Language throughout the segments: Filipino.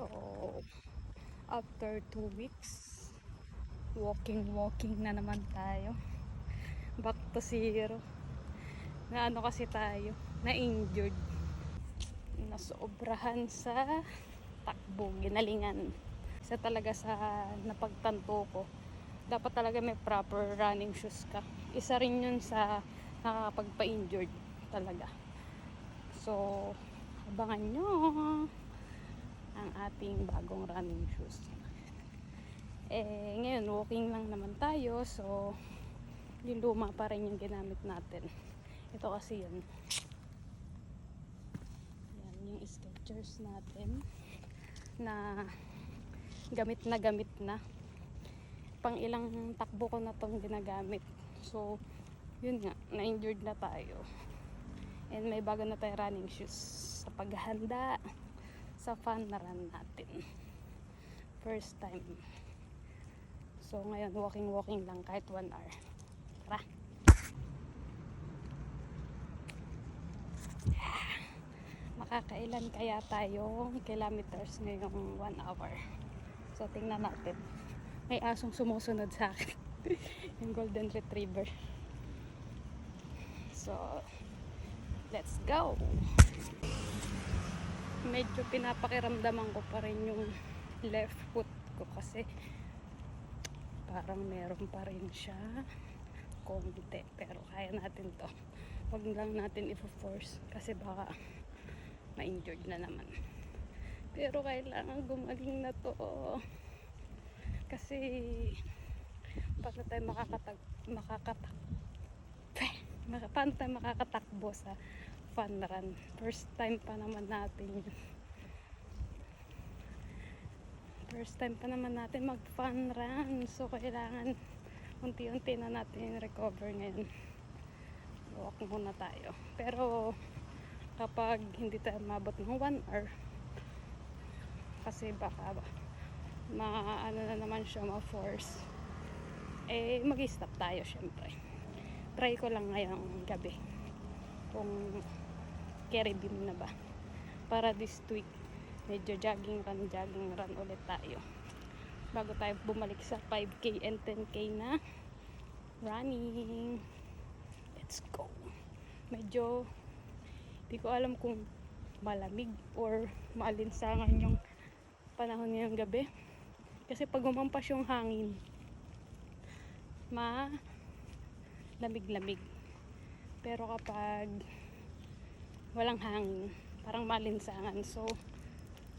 So, after 2 weeks, walking na naman tayo. Back to zero. Na ano kasi tayo, na-injured. Nasobrahan sa takbo, ginalingan. Isa talaga sa napagtanto ko. Dapat talaga may proper running shoes ka. Isa rin yun sa nakakapagpa-injured talaga. So, abangan nyo ang ating bagong running shoes. Ngayon walking lang naman tayo, so yung luma pa rin yung ginamit natin. Ito kasi yun. Yan yung Skechers natin na gamit na. Pang ilang takbo ko na tong ginagamit. So, yun nga, na-injured na tayo. And may bago na tayo running shoes sa paghahanda sa fun na run natin. First time. So, ngayon, walking lang kahit 1 hour. Tara! Makakailan kaya tayong kilometers ngayong 1 hour? So, tingnan natin. May asong sumusunod sa akin. Yung golden retriever. So, let's go! Medyo pinapakiramdaman ko pa rin yung left foot ko kasi parang meron pa rin siya konti, pero kaya natin to. Huwag lang natin i-force kasi baka ma-injured na naman, pero kailangan gumaling na to kasi paano tayo makakatakbo sa fun run. First time pa naman natin mag fun run, so kailangan unti-unti na natin recover ngayon. Walk muna tayo, pero kapag hindi tayo mabot ng 1 hour kasi baka ano na naman siya, ma-force, mag-stop tayo syempre. Try ko lang ngayong gabi kung carry beam na ba, para this week medyo jogging run ulit tayo bago tayo bumalik sa 5k and 10k na running. Let's go. Medyo di ko alam kung malamig or maalinsangan yung panahon ngayong gabi kasi pag umampas yung hangin lamig, pero kapag walang hangin parang malinsangan, so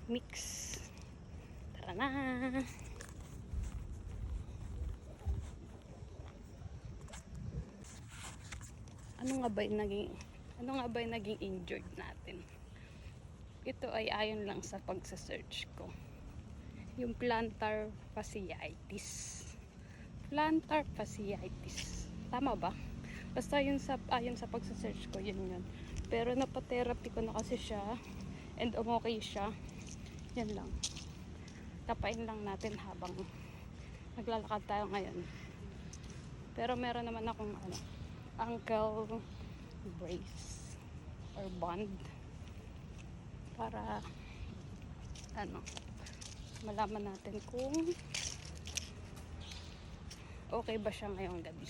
mix. Tara na! Ano nga ba yung naging injured natin? Ito ay ayon lang sa pagsa-search ko, yung plantar fasciitis. Tama ba? Basta yun ayon sa pagsa-search ko, yun. Pero napa-therapy ko na kasi siya and okay siya. Yan lang. Tapain lang natin habang naglalakad tayo ngayon. Pero meron naman akong ankle brace or band para malaman natin kung okay ba siya ngayong gabi.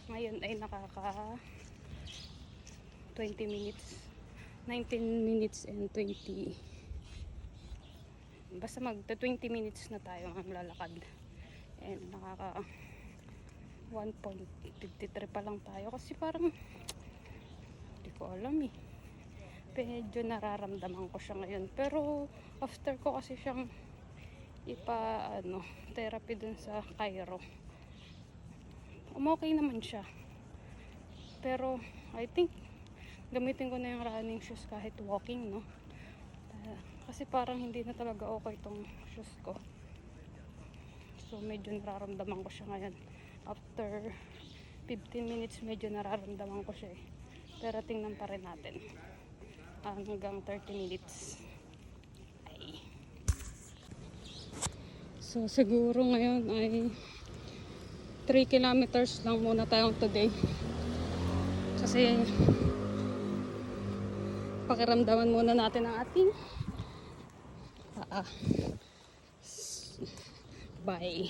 Ngayon ay nakaka 20 minutes 19 minutes and 20, basta magta 20 minutes na tayo ang lalakad and nakaka 1.53 pa lang tayo kasi parang hindi ko alam medyo nararamdaman ko siya ngayon, pero after ko kasi siyang therapy dun sa Cairo, okay naman siya, pero I think gamitin ko na yung running shoes kahit walking, no? Kasi parang hindi na talaga okay itong shoes ko, so medyo nararamdaman ko siya ngayon. After 15 minutes medyo nararamdaman ko siya pero tingnan pa rin natin hanggang 30 minutes. So siguro ngayon ay 3 kilometers lang muna tayong today kasi pakiramdaman muna natin ang ating paa. Bye.